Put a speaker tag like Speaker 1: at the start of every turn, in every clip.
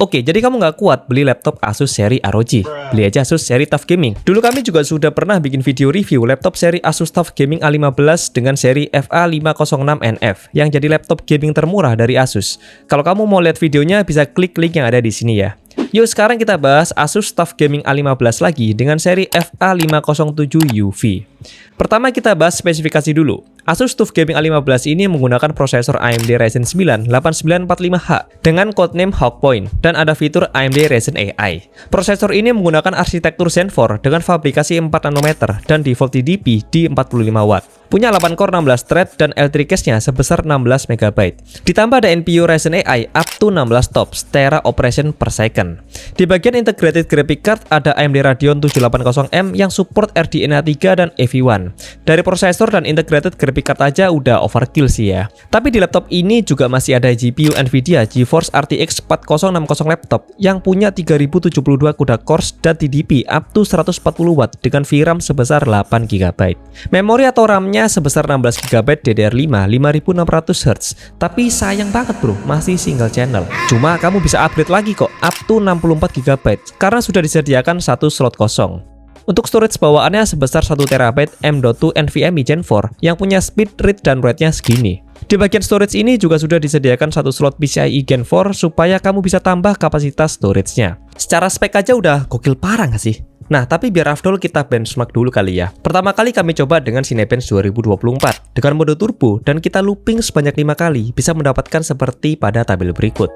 Speaker 1: Oke, jadi kamu nggak kuat beli laptop Asus seri ROG, beli aja Asus seri TUF Gaming. Dulu kami juga sudah pernah bikin video review laptop seri Asus TUF Gaming A15 dengan seri FA506NF yang jadi laptop gaming termurah dari Asus. Kalau kamu mau lihat videonya bisa klik link yang ada di sini ya. Yuk sekarang kita bahas Asus TUF Gaming A15 lagi dengan seri FA507UV. Pertama kita bahas spesifikasi dulu. Asus TUF Gaming A15 ini menggunakan prosesor AMD Ryzen 9 8945H dengan codename Hawk Point dan ada fitur AMD Ryzen AI. Prosesor ini menggunakan arsitektur Zen 4 dengan fabrikasi 4 nanometer dan default TDP di 45 watt. Punya 8 core 16 thread dan L3 cache-nya sebesar 16 MB. Ditambah ada NPU Ryzen AI up to 16 TOPS tera operation per second. Di bagian integrated graphic card ada AMD Radeon 780M yang support RDNA 3 dan EV1. Dari prosesor dan integrated graphic card aja udah overkill sih ya. Tapi di laptop ini juga masih ada GPU Nvidia GeForce RTX 4060 laptop yang punya 3072 CUDA cores dan TDP up to 140 watt dengan VRAM sebesar 8 GB. Memori atau RAM-nya sebesar 16 GB DDR5 5600Hz. Tapi sayang banget bro, masih single channel. Cuma kamu bisa upgrade lagi kok up to 64 GB karena sudah disediakan satu slot kosong. Untuk storage bawaannya sebesar 1 TB M.2 NVMe Gen 4 yang punya speed read dan write-nya segini. Di bagian storage ini juga sudah disediakan satu slot PCIe Gen 4 supaya kamu bisa tambah kapasitas storage-nya. Secara spek aja udah gokil parah nggak sih? Nah, tapi biar afdol kita benchmark dulu kali ya. Pertama kali kami coba dengan Cinebench 2024 dengan mode turbo dan kita looping sebanyak 5 kali bisa mendapatkan seperti pada tabel berikut.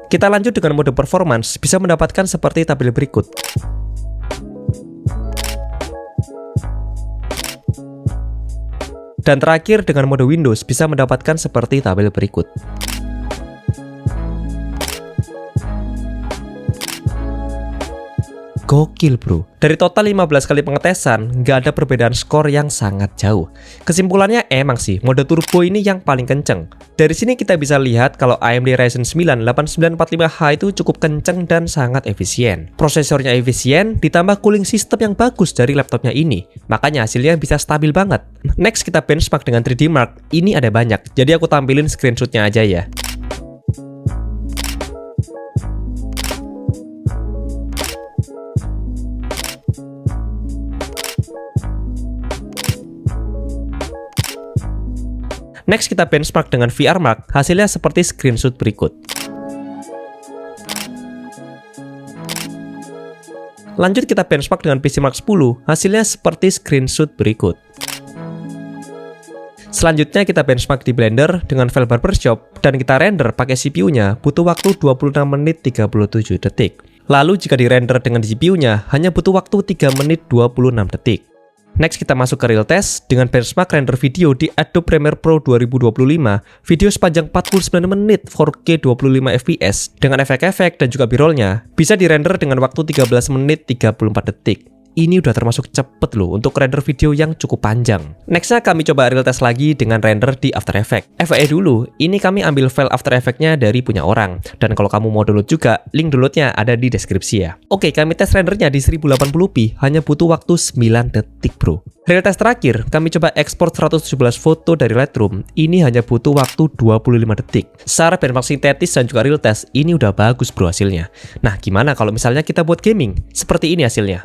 Speaker 1: Kita lanjut dengan mode performance bisa mendapatkan seperti tabel berikut. Dan terakhir dengan mode Windows bisa mendapatkan seperti tabel berikut. Gokil bro. Dari total 15 kali pengetesan, nggak ada perbedaan skor yang sangat jauh. Kesimpulannya emang sih, mode turbo ini yang paling kenceng. Dari sini kita bisa lihat kalau AMD Ryzen 9 8945H itu cukup kenceng dan sangat efisien. Prosesornya efisien, ditambah cooling system yang bagus dari laptopnya ini. Makanya hasilnya bisa stabil banget. Next kita benchmark dengan 3D Mark. Ini ada banyak, jadi aku tampilin screenshotnya aja ya. Next kita benchmark dengan VR Mark, hasilnya seperti screenshot berikut. Lanjut kita benchmark dengan PC Mark 10, hasilnya seperti screenshot berikut. Selanjutnya kita benchmark di Blender dengan file Barbershop dan kita render pakai CPU-nya butuh waktu 26 menit 37 detik. Lalu jika di render dengan GPU-nya hanya butuh waktu 3 menit 26 detik. Next kita masuk ke Realtest dengan benchmark render video di Adobe Premiere Pro 2025, video sepanjang 49 menit 4K 25 fps dengan efek-efek dan juga b-rollnya bisa dirender dengan waktu 13 menit 34 detik. Ini udah termasuk cepet loh untuk render video yang cukup panjang. Nextnya kami coba Realtest lagi dengan render di After Effects. FYI dulu, ini kami ambil file After Effects-nya dari punya orang. Dan kalau kamu mau download juga, link downloadnya ada di deskripsi ya. Oke, kami tes rendernya di 1080p, hanya butuh waktu 9 detik bro. Realtest terakhir, kami coba ekspor 117 foto dari Lightroom. Ini hanya butuh waktu 25 detik. Secara benchmark sintetis dan juga Realtest, ini udah bagus bro hasilnya. Nah, gimana kalau misalnya kita buat gaming? Seperti ini hasilnya.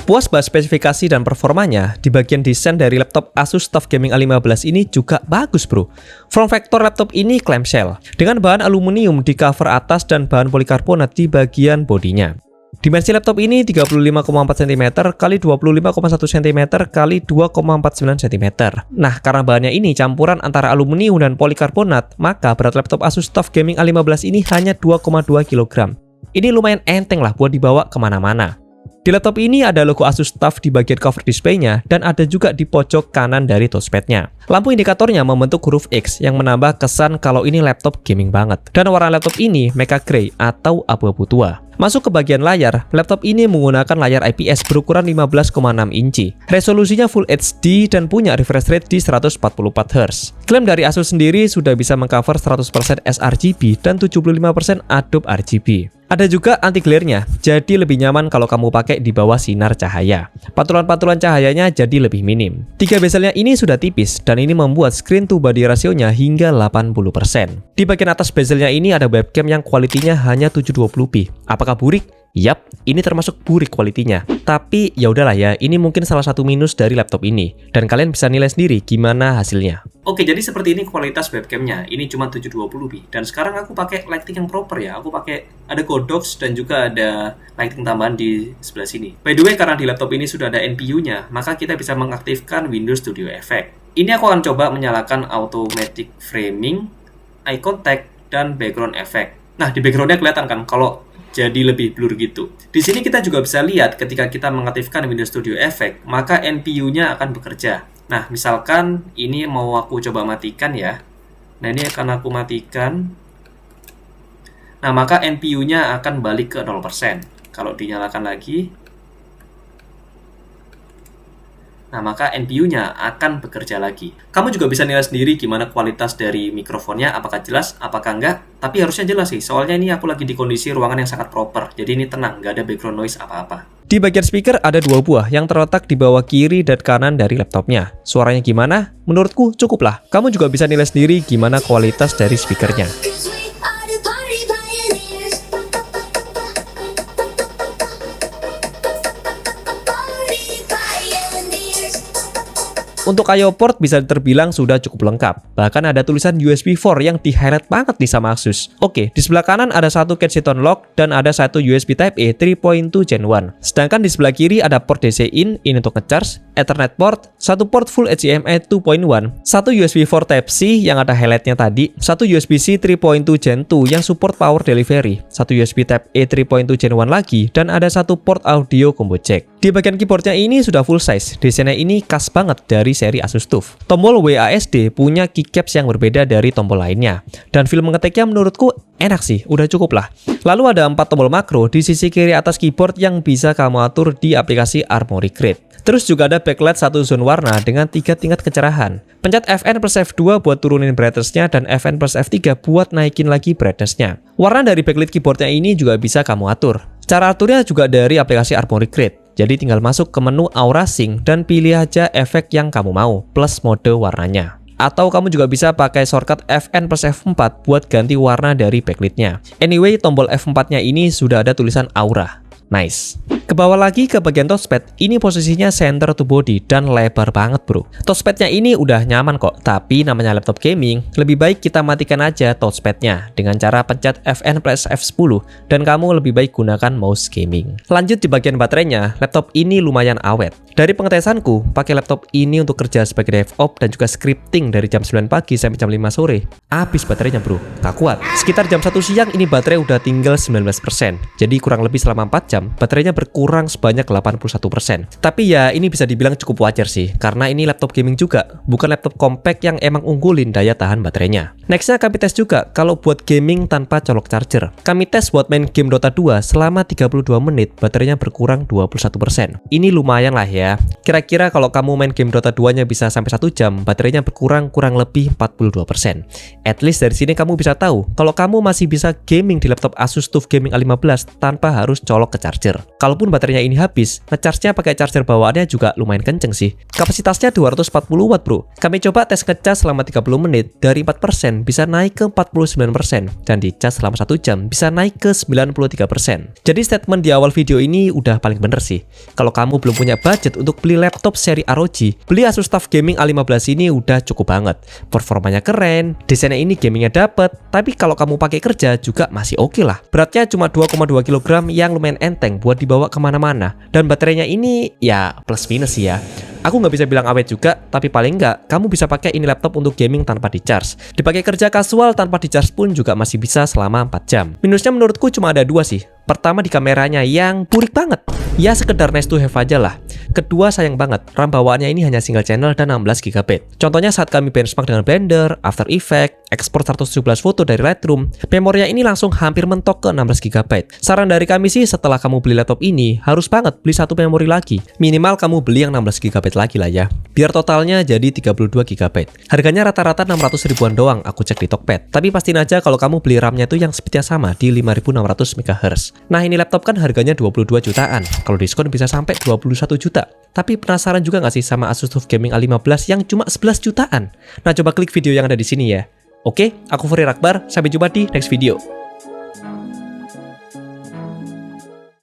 Speaker 1: Puas bahas spesifikasi dan performanya, di bagian desain dari laptop Asus TUF Gaming A15 ini juga bagus bro. Form factor laptop ini clamshell, dengan bahan aluminium di cover atas dan bahan polikarbonat di bagian bodinya. Dimensi laptop ini 35,4 cm x 25,1 cm x 2,49 cm. Nah, karena bahannya ini campuran antara aluminium dan polikarbonat, maka berat laptop Asus TUF Gaming A15 ini hanya 2,2 kg. Ini lumayan enteng lah buat dibawa kemana-mana. Di laptop ini ada logo Asus TUF di bagian cover display-nya dan ada juga di pojok kanan dari touchpad-nya. Lampu indikatornya membentuk huruf X yang menambah kesan kalau ini laptop gaming banget. Dan warna laptop ini Mecha Grey atau abu-abu tua. Masuk ke bagian layar, laptop ini menggunakan layar IPS berukuran 15,6 inci. Resolusinya Full HD dan punya refresh rate di 144Hz. Klaim dari Asus sendiri sudah bisa mengcover 100% sRGB dan 75% Adobe RGB. Ada juga anti glare-nya, jadi lebih nyaman kalau kamu pakai di bawah sinar cahaya. Pantulan-pantulan cahayanya jadi lebih minim. 3 bezelnya ini sudah tipis dan ini membuat screen to body rasionya hingga 80%. Di bagian atas bezelnya ini ada webcam yang kualitinya hanya 720p. Apakah burik? Yap, ini termasuk burik kualitinya. Tapi ya udahlah ya, ini mungkin salah satu minus dari laptop ini. Dan kalian bisa nilai sendiri gimana hasilnya. Oke, jadi seperti ini kualitas webcamnya. Ini cuma 720p. Dan sekarang aku pakai lighting yang proper ya. Aku pakai ada Godox dan juga ada lighting tambahan di sebelah sini. By the way, karena di laptop ini sudah ada NPU-nya, maka kita bisa mengaktifkan Windows Studio Effect. Ini aku akan coba menyalakan automatic framing, eye contact, dan background effect. Nah, di background-nya kelihatan kan kalau jadi lebih blur gitu. Di sini kita juga bisa lihat ketika kita mengaktifkan Windows Studio Effect, maka NPU-nya akan bekerja. Nah, misalkan ini mau aku coba matikan ya. Nah, ini akan aku matikan. Nah, maka NPU-nya akan balik ke 0%. Kalau dinyalakan lagi, nah maka NPU-nya akan bekerja lagi. Kamu juga bisa nilai sendiri gimana kualitas dari mikrofonnya, apakah jelas, apakah enggak. Tapi harusnya jelas sih, soalnya ini aku lagi di kondisi ruangan yang sangat proper. Jadi ini tenang, nggak ada background noise apa-apa. Di bagian speaker ada 2 buah yang terletak di bawah kiri dan kanan dari laptopnya. Suaranya gimana? Menurutku cukup lah. Kamu juga bisa nilai sendiri gimana kualitas dari speakernya. Untuk I/O port bisa terbilang sudah cukup lengkap. Bahkan ada tulisan USB 4 yang di-highlight banget nih sama Asus. Oke, di sebelah kanan ada satu Kensington lock dan ada satu USB Type-A 3.2 Gen 1. Sedangkan di sebelah kiri ada port DC-in, ini untuk ngecharge, Ethernet port, satu port full HDMI 2.1, satu USB 4 Type-C yang ada highlight-nya tadi, satu USB-C 3.2 Gen 2 yang support power delivery, satu USB Type-A 3.2 Gen 1 lagi, dan ada satu port audio combo jack. Di bagian keyboardnya ini sudah full size. Desainnya ini khas banget dari seri Asus TUF. Tombol WASD punya keycaps yang berbeda dari tombol lainnya. Dan feel mengetiknya menurutku enak sih, udah cukup lah. Lalu ada 4 tombol makro di sisi kiri atas keyboard yang bisa kamu atur di aplikasi Armoury Crate. Terus juga ada backlight satu zone warna dengan 3 tingkat kecerahan. Pencet Fn plus F2 buat turunin brightness-nya dan Fn plus F3 buat naikin lagi brightness-nya. Warna dari backlight keyboardnya ini juga bisa kamu atur. Cara aturnya juga dari aplikasi Armoury Crate. Jadi tinggal masuk ke menu Aura Sync dan pilih aja efek yang kamu mau, plus mode warnanya. Atau kamu juga bisa pakai shortcut Fn plus F4 buat ganti warna dari backlight-nya. Anyway, tombol F4-nya ini sudah ada tulisan Aura. Nice. Ke bawah lagi ke bagian touchpad, ini posisinya center to body dan lebar banget bro. Touchpadnya ini udah nyaman kok, tapi namanya laptop gaming, lebih baik kita matikan aja touchpadnya dengan cara pencet Fn plus F10 dan kamu lebih baik gunakan mouse gaming. Lanjut di bagian baterainya, laptop ini lumayan awet. Dari pengetesanku, pakai laptop ini untuk kerja sebagai DevOps dan juga scripting dari jam 9 pagi sampai jam 5 sore. Habis baterainya bro, tak kuat. Sekitar jam 1 siang ini baterai udah tinggal 19%. Jadi kurang lebih selama 4 jam, baterainya berkurang sebanyak 81%. Tapi ya ini bisa dibilang cukup wajar sih, karena ini laptop gaming juga, bukan laptop compact yang emang unggulin daya tahan baterainya. Nextnya kami tes juga kalau buat gaming tanpa colok charger. Kami tes buat main game Dota 2 selama 32 menit, baterainya berkurang 21%. Ini lumayan lah ya. Kira-kira kalau kamu main game Dota 2-nya bisa sampai 1 jam, baterainya berkurang kurang lebih 42%. At least dari sini kamu bisa tahu kalau kamu masih bisa gaming di laptop Asus TUF Gaming A15 tanpa harus colok ke charger. Kalaupun baterainya ini habis, ngecharge-nya pakai charger bawaannya juga lumayan kenceng sih. Kapasitasnya 240 watt bro. Kami coba tes ngecas selama 30 menit, dari 4% bisa naik ke 49%, dan di cas selama 1 jam bisa naik ke 93%. Jadi statement di awal video ini udah paling bener sih. Kalau kamu belum punya budget untuk beli laptop seri ROG, beli Asus TUF Gaming A15 ini udah cukup banget. Performanya keren, desainnya ini gamingnya dapet, tapi kalau kamu pakai kerja juga masih oke lah. Beratnya cuma 2,2 kg yang lumayan enteng buat dibawa kemana-mana, dan baterainya ini ya plus minus ya. Aku nggak bisa bilang awet juga, tapi paling nggak kamu bisa pakai ini laptop untuk gaming tanpa di-charge. Dipakai kerja kasual tanpa di-charge pun juga masih bisa selama 4 jam. Minusnya menurutku cuma ada 2 sih. Pertama di kameranya yang burik banget. Ya sekedar nice to have aja lah. Kedua sayang banget, RAM bawaannya ini hanya single channel dan 16 GB. Contohnya saat kami benchmark dengan Blender, After Effects, ekspor 117 foto dari Lightroom, memorinya ini langsung hampir mentok ke 16 GB. Saran dari kami sih setelah kamu beli laptop ini, harus banget beli satu memori lagi. Minimal kamu beli yang 16 GB lagi lah ya. Biar totalnya jadi 32 GB. Harganya rata-rata 600 ribuan doang, aku cek di Tokped. Tapi pastiin aja kalau kamu beli RAM-nya tuh yang speednya sama di 5600 MHz. Nah ini laptop kan harganya 22 jutaan. Kalau diskon bisa sampai 21 juta. Tapi penasaran juga nggak sih sama Asus TUF Gaming A15 yang cuma 11 jutaan? Nah coba klik video yang ada di sini ya. Oke, aku Fahri Akbar, sampai jumpa di next video.